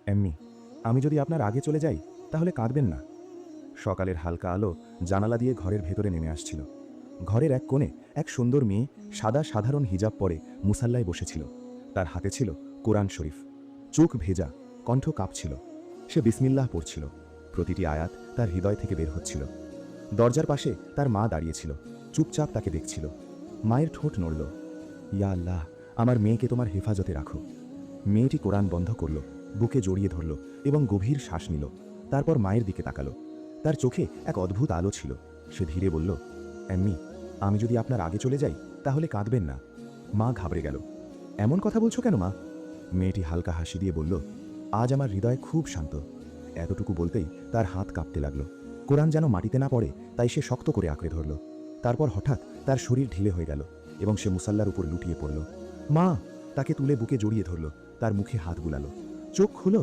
এম্মি, আমি যদি আপনার আগে চলে যাই তাহলে কাঁদবেন না। সকালের হালকা আলো জানালা দিয়ে ঘরের ভেতরে নেমে আসছিল। ঘরের এক কোণে এক সুন্দর মেয়ে সাদা সাধারণ হিজাব পরে মুসাল্লায় বসেছিল। তার হাতে ছিল কোরআন শরীফ। চোখ ভেজা, কণ্ঠ কাঁপছিল। সে বিসমিল্লাহ পড়ছিল। প্রতিটি আয়াত তার হৃদয় থেকে বের হচ্ছিল। দরজার পাশে তার মা দাঁড়িয়েছিল, চুপচাপ তাকে দেখছিল। মায়ের ঠোঁট নড়ল। ইয়া আল্লাহ, আমার মেয়েকে তোমার হেফাজতে রাখো। মেয়েটি কোরআন বন্ধ করল, বুকে জড়িয়ে ধরল এবং গভীর শ্বাস নিল। তারপর মায়ের দিকে তাকালো। তার চোখে এক অদ্ভুত আলো ছিল। সে ধীরে বলল, এম্মি, আমি যদি আপনার আগে চলে যাই তাহলে কাঁদবেন না। মা ঘাবড়ে গেল। এমন কথা বলছো কেন মা? মেয়েটি হালকা হাসি দিয়ে বলল, আজ আমার হৃদয় খুব শান্ত। এতটুকু বলতেই তার হাত কাঁপতে লাগলো। কোরআন যেন মাটিতে না পড়ে তাই সে শক্ত করে আঁকড়ে ধরল। তারপর হঠাৎ তার শরীর ঢিলে হয়ে গেল এবং সে মুসাল্লার উপর লুটিয়ে পড়ল। মা তাকে তুলে বুকে জড়িয়ে ধরল, তার মুখে হাত বুলালো। চোখ খুলো,